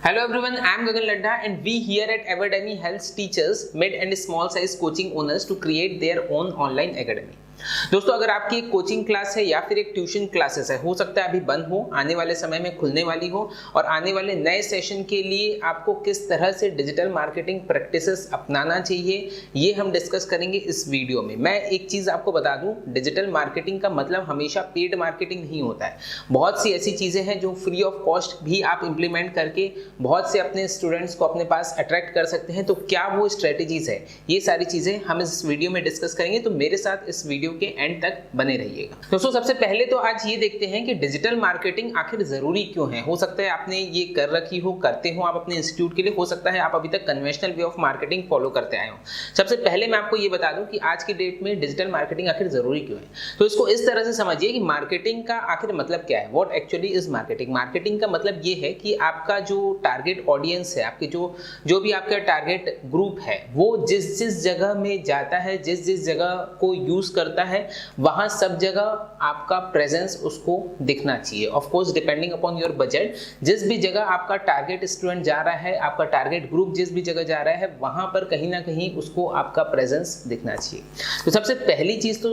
Hello everyone, I am Gagan Ladha and we here at Everdemy helps teachers, mid and small size coaching owners to create their own online academy. दोस्तों, अगर आपकी एक coaching class है या फिर एक tuition classes है, हो सकता है अभी बंद हो, आने वाले समय में खुलने वाली हो और आने वाले नए सेशन के लिए आपको किस तरह से डिजिटल मार्केटिंग प्रैक्टिसेस अपनाना चाहिए, ये हम डिस्कस करेंगे इस वीडियो में। मैं एक चीज़ आपको बता दूं, डिजिटल मार्केटिंग का मतलब हमेशा पेड मार्केटिंग नहीं होता है। बहुत सी ऐसी चीज़ें हैं जो फ्री ऑफ कॉस्ट भी आप इम्प्लीमेंट करके बहुत से अपने स्टूडेंट्स को अपने पास अट्रैक्ट कर सकते हैं। तो क्या वो स्ट्रेटेजीज है, ये सारी चीज़ें हम इस वीडियो में डिस्कस करेंगे, तो मेरे साथ इस वीडियो के एंड तक बने रहिएगा। दोस्तों, सबसे पहले तो आज ये देखते हैं कि डिजिटल मार्केटिंग आखिर जरूरी क्यों है। हो सकता है आपने ये कर रखी हो, करते हो आप अपने इंस्टीट्यूट के लिए, हो सकता है आप अभी तक conventional way of marketing follow करते आए हो। सबसे पहले मैं आपको ये बता दूं कि आज की डेट में डिजिटल मार्केटिंग आखिर जरूरी क्यों है। तो इसको इस तरह से समझिए कि मार्केटिंग का आखिर मतलब क्या है, what actually is marketing. Marketing का मतलब ये है कि आपका जो टारगेट ऑडियंस है, आपके जो भी आपका टारगेट ग्रुप है, वो जिस जिस जगह में जाता है, जिस जिस जगह को यूज करता है, वहां सब जगह आपका प्रेजेंस उसको दिखना चाहिए। Of course depending upon your budget, जिस भी जगह आपका टारगेट स्टूडेंट जा रहा है, आपका टारगेट ग्रुप जिस भी जगह जा रहा है, वहां पर कहीं ना कहीं उसको आपका प्रेजेंस दिखना चाहिए। तो सबसे पहली चीज तो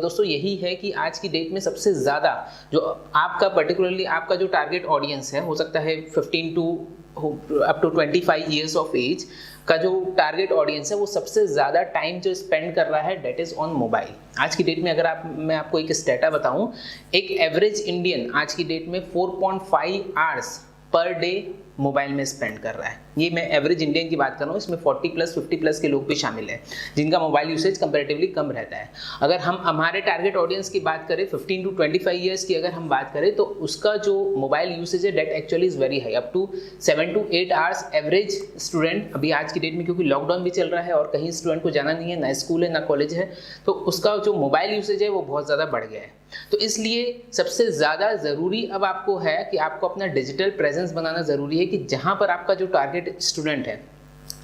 दोस्तों यही है कि आज की डेट में सबसे ज्यादा जो आपका पर्टिकुलरली आपका जो टारगेट ऑडियंस है, हो सकता है 15 to up to 25 years of age का जो टारगेट ऑडियंस है, वो सबसे ज़्यादा टाइम जो स्पेंड कर रहा है डेट इज़ ऑन मोबाइल। आज की डेट में अगर मैं आपको एक स्टेटा बताऊं, एक एवरेज इंडियन आज की डेट में 4.5 आवर्स पर डे मोबाइल में स्पेंड कर रहा है। ये मैं एवरेज इंडियन की बात कर रहा हूँ, इसमें 40 प्लस 50 प्लस के लोग भी शामिल हैं जिनका मोबाइल यूसेज कंपैरेटिवली कम रहता है। अगर हम हमारे टारगेट ऑडियंस की बात करें, 15 टू 25 ईयर्स की अगर हम बात करें, तो उसका जो मोबाइल यूसेज है that actually is very high, up to 7 to 8 hours average student अभी आज की डेट में, क्योंकि लॉकडाउन भी चल रहा है और कहीं स्टूडेंट को जाना नहीं है, ना स्कूल है ना कॉलेज है, तो उसका जो मोबाइल यूसेज है वो बहुत ज़्यादा बढ़ गया है। तो इसलिए सबसे ज़्यादा ज़रूरी अब आपको है कि आपको अपना डिजिटल प्रेजेंस बनाना ज़रूरी है कि जहाँ पर आपका जो टारगेट स्टूडेंट है,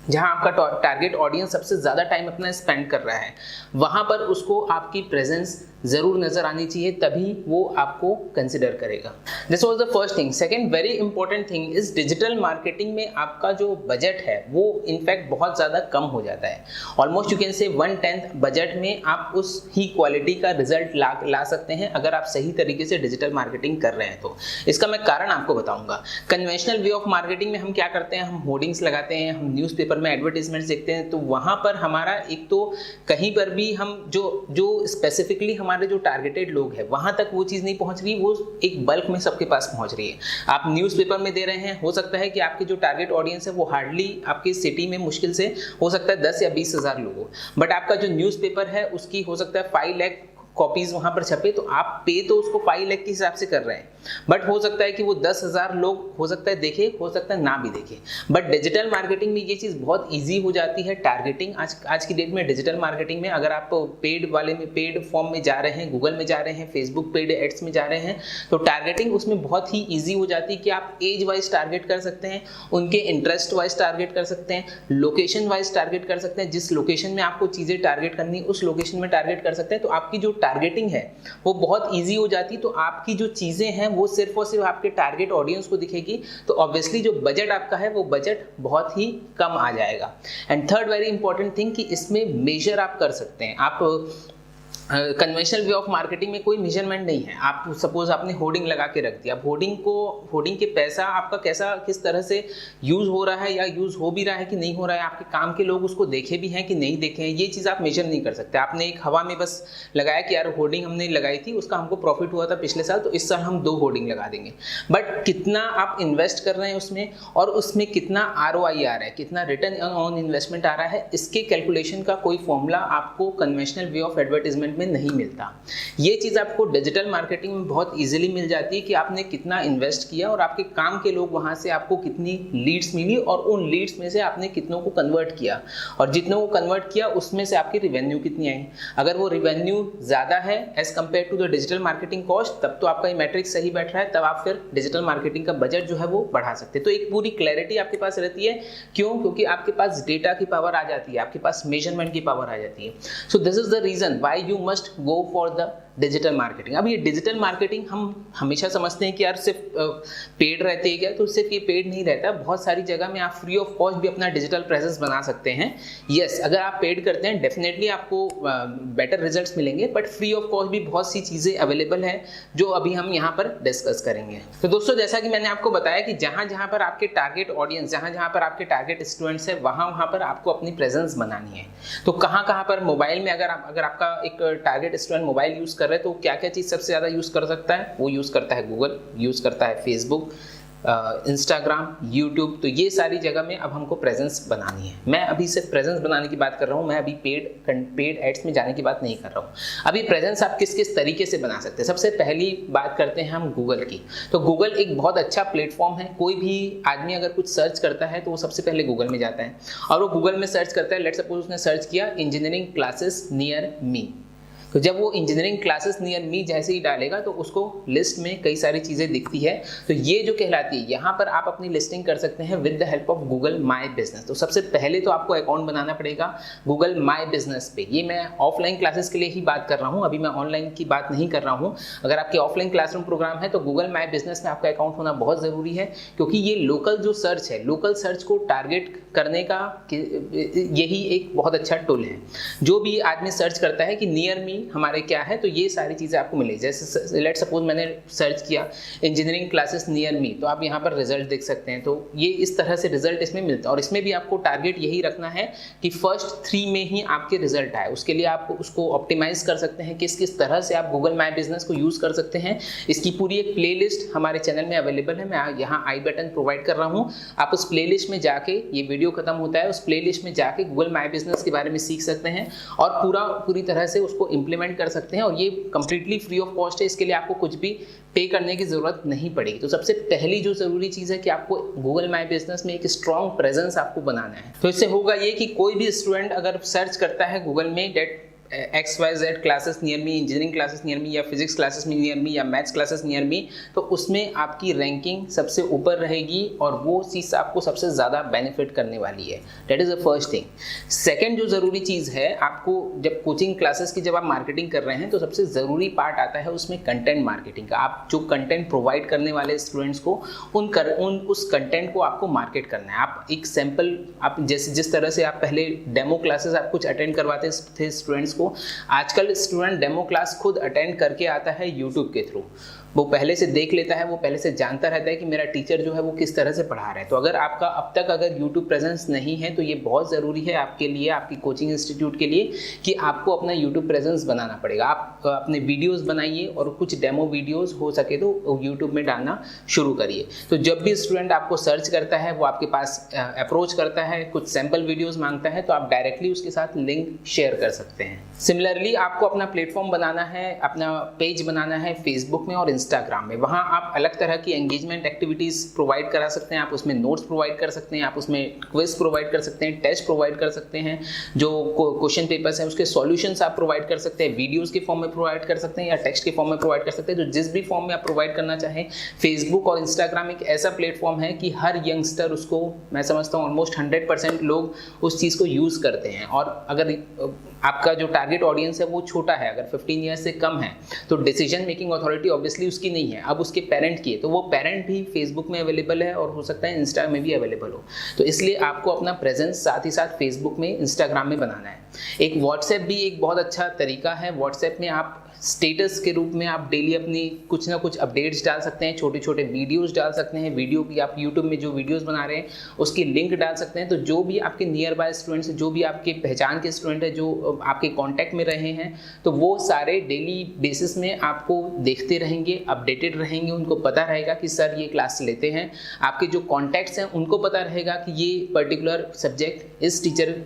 जहाँ आपका टारगेट ऑडियंस सबसे ज़्यादा टाइम अपना स्पेंड कर रहा है, वहाँ पर उसको आपकी प्रेजेंस ज़रूर नज़र आनी चाहिए, तभी वो आपको कंसिडर करेगा। This was the first thing. Second very important thing is digital marketing में आपका जो बजट है वो इनफैक्ट बहुत ज़्यादा कम हो जाता है। Almost you can say 1/10 budget में आप उस ही क्वालिटी का रिजल्ट ला सकते हैं अगर आप सही तरीके से डिजिटल मार्केटिंग कर रहे हैं तो। इसका मैं कारण आपको बताऊंगा। कन्वेंशनल वे ऑफ मार्केटिंग में हम क्या करते हैं, हम होर्डिंग्स लगाते हैं, हम न्यूज़पेपर में एडवर्टीजमेंट्स देखते हैं, तो वहाँ पर हमारा एक तो कहीं पर भी हम जो स्पेसिफिकली हमारे जो टारगेटेड लोग हैं वहां तक वो चीज नहीं पहुंच रही, वो एक बल्क में सबके पास पहुंच रही है। आप न्यूज़पेपर में दे रहे हैं, हो सकता है कि आपके जो टारगेट ऑडियंस है वो हार्डली आपकी सिटी में मुश्किल से हो सकता है 10 या 20 हज़ार लोग हो, बट आपका जो न्यूज़पेपर है उसकी हो सकता है 5 लाख कॉपीज वहां पर छपे, तो आप पे तो उसको 5 लाख के हिसाब से कर रहे हैं, बट हो सकता है कि वो 10,000 लोग हो सकता है देखे, हो सकता है ना भी देखे। बट डिजिटल मार्केटिंग में ये चीज़ बहुत इजी हो जाती है। टारगेटिंग आज की डेट में डिजिटल मार्केटिंग में अगर आप पेड फॉर्म में जा रहे हैं, गूगल में जा रहे हैं, फेसबुक पेड एड्स में जा रहे हैं, तो टारगेटिंग उसमें बहुत ही ईजी हो जाती है कि आप एज वाइज टारगेट कर सकते हैं, उनके इंटरेस्ट वाइज टारगेट कर सकते हैं, लोकेशन वाइज टारगेट कर सकते हैं। जिस लोकेशन में आपको चीज़ें टारगेट करनी उस लोकेशन में टारगेट कर सकते हैं, तो आपकी जो टारगेटिंग है वो बहुत इजी हो जाती है। तो आपकी जो चीज़ें हैं वो सिर्फ और सिर्फ आपके टारगेट ऑडियंस को दिखेगी, तो ऑब्वियसली जो बजट आपका है वो बजट बहुत ही कम आ जाएगा। And third very important thing कि इसमें मेजर आप कर सकते हैं। आप कन्वेंशनल वे ऑफ मार्केटिंग में कोई मेजरमेंट नहीं है। आप सपोज आपने होर्डिंग लगा के रख दिया, होर्डिंग के पैसा आपका किस तरह से यूज हो रहा है या यूज हो भी रहा है कि नहीं हो रहा है, आपके काम के लोग उसको देखे भी हैं कि नहीं देखे हैं, ये चीज़ आप मेजर नहीं कर सकते। आपने एक हवा में बस लगाया कि यार होर्डिंग हमने लगाई थी, उसका हमको प्रॉफिट हुआ था पिछले साल, तो इस साल हम 2 होर्डिंग लगा देंगे, बट कितना आप इन्वेस्ट कर रहे हैं उसमें और उसमें कितना ROI आ रहा है, कितना रिटर्न ऑन इन्वेस्टमेंट आ रहा है, इसके कैलकुलेशन का कोई फॉर्मूला आपको कन्वेंशनल वे ऑफ एडवर्टीजमेंट में नहीं मिलता। ये चीज आपको डिजिटल मार्केटिंग में बहुत इजीली मिल जाती है कि आपने कितना इन्वेस्ट किया और आपके काम के लोग वहां से आपको कितनी लीड्स मिली और उन लीड्स में से आपने कितनों को कन्वर्ट किया और जितनों को कन्वर्ट किया उसमें से आपकी रिवेन्यू कितनी आई। अगर वो रिवेन्यू ज्यादा है as compared to the digital marketing cost, तब तो आपका ये मैट्रिक सही बैठ रहा है, तब आप फिर डिजिटल मार्केटिंग का बजट जो है वो बढ़ा सकते हैं। तो एक पूरी क्लैरिटी आपके पास रहती है। क्यों? क्योंकि आपके पास डेटा की पावर आ जाती है, आपके पास मेजरमेंट की पावर आ जाती है। So this is the reason why you must go for the digital marketing. अब ये डिजिटल मार्केटिंग हम हमेशा समझते हैं कि यार सिर्फ पेड रहते हैं क्या, तो सिर्फ ये पेड नहीं रहता, बहुत सारी जगह में आप फ्री ऑफ कॉस्ट भी अपना डिजिटल प्रेजेंस बना सकते हैं। यस, अगर आप पेड करते हैं डेफिनेटली आपको बेटर रिजल्ट्स मिलेंगे, बट फ्री ऑफ कॉस्ट भी बहुत सी चीज़ें अवेलेबल है जो अभी हम यहाँ पर डिस्कस करेंगे। तो दोस्तों जैसा कि मैंने आपको बताया कि जहाँ जहाँ पर आपके टारगेट ऑडियंस, जहाँ जहाँ पर आपके टारगेट स्टूडेंट्स है, वहाँ पर आपको अपनी प्रेजेंस बनानी है। तो कहाँ कहाँ पर मोबाइल में अगर आपका एक टारगेट स्टूडेंट मोबाइल यूज़ कर रहे हैं तो क्या क्या चीज़ सबसे ज़्यादा यूज़ कर सकता है, वो यूज़ करता है गूगल, यूज़ करता है फेसबुक, इंस्टाग्राम, यूट्यूब। तो ये सारी जगह में अब हमको प्रेजेंस बनानी है। मैं अभी सिर्फ प्रेजेंस बनाने की बात कर रहा हूँ, मैं अभी पेड एड्स में जाने की बात नहीं कर रहा हूँ। अभी प्रेजेंस आप किस किस तरीके से बना सकते हैं, सबसे पहली बात करते हैं हम गूगल की। तो गूगल एक बहुत अच्छा प्लेटफॉर्म है। कोई भी आदमी अगर कुछ सर्च करता है तो वो सबसे पहले गूगल में जाता है और वो गूगल में सर्च करता है, लेट्स सपोज उसने सर्च किया इंजीनियरिंग क्लासेस नियर मी। तो जब वो इंजीनियरिंग क्लासेस नियर मी जैसे ही डालेगा तो उसको लिस्ट में कई सारी चीज़ें दिखती है। तो ये जो कहलाती है, यहाँ पर आप अपनी लिस्टिंग कर सकते हैं with the help of Google my business. तो सबसे पहले तो आपको अकाउंट बनाना पड़ेगा गूगल माई बिजनेस पे। ये मैं ऑफलाइन क्लासेस के लिए ही बात कर रहा हूँ, अभी मैं ऑनलाइन की बात नहीं कर रहा हूँ। अगर आपके ऑफलाइन क्लासरूम प्रोग्राम है तो गूगल माई बिजनेस में आपका अकाउंट होना बहुत ज़रूरी है, क्योंकि ये लोकल जो सर्च है, लोकल सर्च को टारगेट करने का यही एक बहुत अच्छा टूल है। जो भी आदमी सर्च करता है कि नियर मी हमारे क्या है, तो ये सारी चीज़ें आपको मिलेगी। जैसे लेट सपोज मैंने सर्च किया इंजीनियरिंग क्लासेस नियर मी, तो आप यहाँ पर रिजल्ट देख सकते हैं। तो ये इस तरह से रिजल्ट इसमें मिलता है और इसमें भी आपको टारगेट यही रखना है कि फर्स्ट 3 में ही आपके रिजल्ट आए। उसके लिए आप उसको ऑप्टिमाइज कर सकते हैं, किस किस तरह से आप गूगल माई बिजनेस को यूज़ कर सकते हैं। इसकी पूरी एक प्लेलिस्ट हमारे चैनल में अवेलेबल है, मैं यहाँ आई बटन प्रोवाइड कर रहा हूँ। आप उस प्लेलिस्ट में जाके, ये वीडियो खत्म होता है, उस प्लेलिस्ट में जाके गूगल माई बिजनेस के बारे में सीख सकते हैं और पूरी तरह से उसको इंप्लीमेंट कर सकते हैं। और ये कंप्लीटली फ्री ऑफ कॉस्ट है, इसके लिए आपको कुछ भी पे करने की जरूरत नहीं पड़ेगी। तो सबसे पहली जो जरूरी चीज़ है कि आपको गूगल माई बिजनेस में एक स्ट्रॉन्ग प्रेजेंस आपको बनाना है। तो इससे होगा ये कि कोई भी स्टूडेंट अगर सर्च करता है गूगल में that XYZ classes near me, engineering classes near me, या फिजिक्स क्लासेस नियर मी, या मैथ्स क्लासेस नियर मी, तो उसमें आपकी रैंकिंग सबसे ऊपर रहेगी और वो चीज़ आपको सबसे ज़्यादा बेनिफिट करने वाली है। That is the first thing. Second जो ज़रूरी चीज़ है, आपको जब कोचिंग क्लासेस की जब आप मार्केटिंग कर रहे हैं तो सबसे ज़रूरी पार्ट आता है उसमें कंटेंट मार्केटिंग का। आप जो कंटेंट प्रोवाइड करने वाले स्टूडेंट्स को उस कंटेंट को आपको मार्केट करना है। आप एक सैम्पल, आप जिस तरह से आप पहले डेमो क्लासेस आप कुछ अटेंड करवाते थे स्टूडेंट्स को, आजकल स्टूडेंट डेमो क्लास खुद अटेंड करके आता है यूट्यूब के थ्रू। वो पहले से देख लेता है, वो पहले से जानता रहता है कि मेरा टीचर जो है वो किस तरह से पढ़ा रहा है। तो अगर आपका अब तक अगर यूट्यूब प्रेजेंस नहीं है तो ये बहुत ज़रूरी है आपके लिए, आपकी कोचिंग इंस्टीट्यूट के लिए, कि आपको अपना यूट्यूब प्रेजेंस बनाना पड़ेगा। आप अपने वीडियोज़ बनाइए और कुछ डेमो वीडियोज़ हो सके तो यूट्यूब में डालना शुरू करिए। तो जब भी स्टूडेंट आपको सर्च करता है, वो आपके पास अप्रोच करता है, कुछ सैम्पल वीडियोज़ मांगता है, तो आप डायरेक्टली उसके साथ लिंक शेयर कर सकते हैं। सिमिलरली आपको अपना प्लेटफॉर्म बनाना है, अपना पेज बनाना है फेसबुक में और इंस्टाग्राम में। वहाँ आप अलग तरह की एंगेजमेंट एक्टिविटीज़ प्रोवाइड करा सकते हैं, आप उसमें नोट्स प्रोवाइड कर सकते हैं, आप उसमें क्विज प्रोवाइड कर सकते हैं, टेस्ट प्रोवाइड कर सकते हैं, जो क्वेश्चन पेपर्स हैं उसके सॉल्यूशंस आप प्रोवाइड कर सकते हैं, वीडियोस के फॉर्म में प्रोवाइड कर सकते हैं या टेक्स्ट के फॉर्म में प्रोवाइड कर सकते हैं। तो जिस भी फॉर्म में आप प्रोवाइड करना चाहें, फेसबुक और इंस्टाग्राम एक ऐसा प्लेटफॉर्म है कि हर यंगस्टर उसको, मैं समझता हूँ ऑलमोस्ट 100% लोग उस चीज़ को यूज़ करते हैं। और अगर आपका जो टारगेट ऑडियंस है वो छोटा है, अगर 15 ईयर्स से कम है, तो डिसीजन मेकिंग अथॉरिटी ऑब्वियसली उसकी नहीं है, अब उसके पेरेंट की है। तो वो पेरेंट भी फेसबुक में अवेलेबल है और हो सकता है इंस्टा में भी अवेलेबल हो। तो इसलिए आपको अपना प्रेजेंस साथ ही साथ फेसबुक में, इंस्टाग्राम में बनाना है। एक व्हाट्सएप भी एक बहुत अच्छा तरीका है। व्हाट्सएप में आप स्टेटस के रूप में आप डेली अपनी कुछ ना कुछ अपडेट्स डाल सकते हैं, छोटे छोटे वीडियोस डाल सकते हैं। वीडियो की आप यूट्यूब में जो वीडियोस बना रहे हैं उसकी लिंक डाल सकते हैं। तो जो भी आपके नियर बाय स्टूडेंट्स, जो भी आपके पहचान के स्टूडेंट है, जो आपके कांटेक्ट में रहे हैं, तो वो सारे डेली बेसिस में आपको देखते रहेंगे, अपडेटेड रहेंगे, उनको पता रहेगा कि सर ये क्लास लेते हैं। आपके जो कॉन्टैक्ट्स हैं उनको पता रहेगा कि ये पर्टिकुलर सब्जेक्ट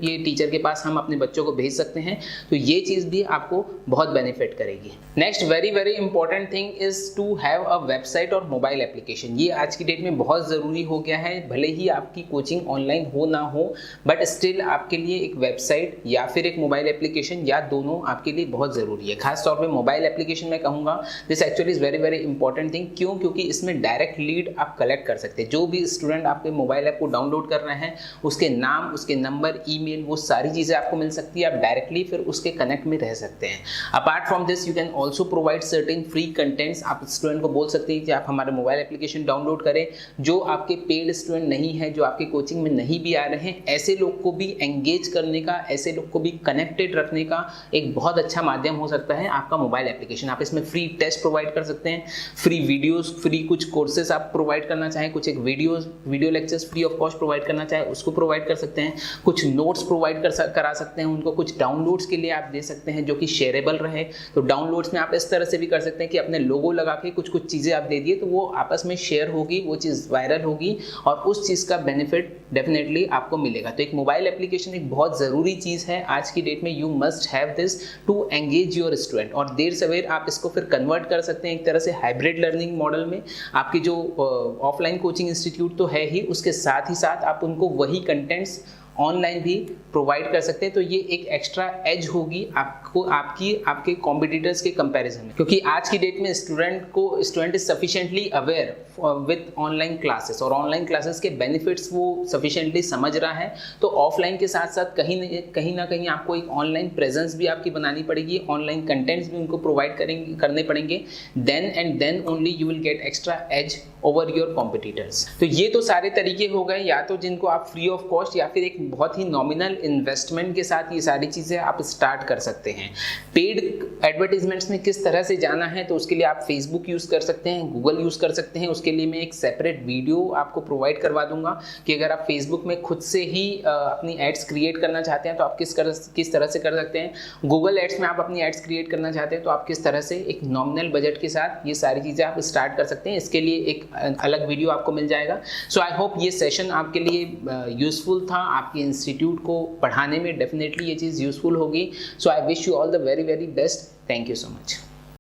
ये टीचर के पास हम अपने बच्चों को भेज सकते हैं। तो ये चीज़ भी आपको बहुत बेनिफिट करेगी। पड़ेगी। Next very very important thing is to have a website और मोबाइल एप्लीकेशन। ये आज की डेट में बहुत ज़रूरी हो गया है। भले ही आपकी कोचिंग ऑनलाइन हो ना हो, बट स्टिल आपके लिए एक वेबसाइट या फिर एक मोबाइल एप्लीकेशन या दोनों आपके लिए बहुत ज़रूरी है। खास तौर पे मोबाइल एप्लीकेशन में कहूँगा this actually is very very important thing. क्यों? क्योंकि इसमें डायरेक्ट लीड आप कलेक्ट कर सकते हैं। जो भी स्टूडेंट आपके मोबाइल ऐप को डाउनलोड कर रहे हैं, उसके नाम, उसके नंबर, ईमेल, वो सारी चीज़ें आपको मिल सकती है। आप डायरेक्टली फिर उसके कनेक्ट में रह सकते हैं। Apart from this you can also provide certain free contents. आप स्टूडेंट को बोल सकते हैं कि आप हमारे मोबाइल एप्लीकेशन डाउनलोड करें। जो आपके पेड स्टूडेंट नहीं है, जो आपके कोचिंग में नहीं भी आ रहे हैं, ऐसे लोग को भी एंगेज करने का, ऐसे लोग को भी कनेक्टेड रखने का एक बहुत अच्छा माध्यम हो सकता है आपका मोबाइल एप्लीकेशन। आप इसमें फ्री टेस्ट प्रोवाइड कर सकते हैं, फ्री वीडियोस, फ्री कुछ कोर्सेज आप प्रोवाइड करना चाहें, कुछ एक video lectures free of cost provide करना चाहें उसको प्रोवाइड कर सकते हैं, कुछ नोट्स प्रोवाइड करा सकते हैं उनको, कुछ डाउनलोड्स के लिए आप दे सकते हैं जो कि शेयरेबल रहे। तो डाउनलोड्स में आप इस तरह से भी कर सकते हैं कि अपने लोगो लगा के कुछ कुछ चीज़ें आप दे दिए तो वो आपस में शेयर होगी, वो चीज़ वायरल होगी और उस चीज़ का बेनिफिट डेफिनेटली आपको मिलेगा। तो एक मोबाइल एप्लीकेशन एक बहुत ज़रूरी चीज़ है आज की डेट में। You must have this to engage your student. और देर सवेर आप इसको फिर कन्वर्ट कर सकते हैं एक तरह से हाइब्रिड लर्निंग मॉडल में। आपकी जो ऑफलाइन कोचिंग इंस्टीट्यूट तो है ही, उसके साथ ही साथ आप उनको वही कंटेंट्स ऑनलाइन भी प्रोवाइड कर सकते हैं। तो ये एक एक्स्ट्रा एज होगी आपको आपके कॉम्पिटिटर्स के कंपैरिजन में, क्योंकि आज की डेट में student is sufficiently aware with online classes और ऑनलाइन क्लासेस के बेनिफिट्स वो सफिशिएंटली समझ रहा है। तो ऑफलाइन के साथ साथ कहीं ना कहीं आपको एक ऑनलाइन प्रेजेंस भी आपकी बनानी पड़ेगी, ऑनलाइन कंटेंट्स भी उनको प्रोवाइड करने पड़ेंगे। Then only you will get extra edge over your competitors. तो ये तो सारे तरीके हो गए, या तो जिनको आप फ्री ऑफ कॉस्ट या फिर एक बहुत ही नॉमिनल इन्वेस्टमेंट के साथ ये सारी चीज़ें आप स्टार्ट कर सकते हैं। पेड एडवर्टीजमेंट्स में किस तरह से जाना है, तो उसके लिए आप फेसबुक यूज़ कर सकते हैं, गूगल यूज़ कर सकते हैं। उसके लिए मैं एक सेपरेट वीडियो आपको प्रोवाइड करवा दूंगा कि अगर आप फेसबुक में खुद से ही अपनी एड्स क्रिएट करना चाहते हैं तो आप किस तरह से कर सकते हैं। गूगल एड्स में आप अपनी एड्स क्रिएट करना चाहते हैं तो आप किस तरह से एक नॉमिनल बजट के साथ ये सारी चीज़ें आप स्टार्ट कर सकते हैं। इसके लिए एक अलग वीडियो आपको मिल जाएगा। सो आई होप ये सेशन आपके लिए यूजफुल था, आपके इंस्टीट्यूट को पढ़ाने में डेफिनेटली ये चीज़ यूजफुल होगी। So I wish you all the very very best. Thank you so much.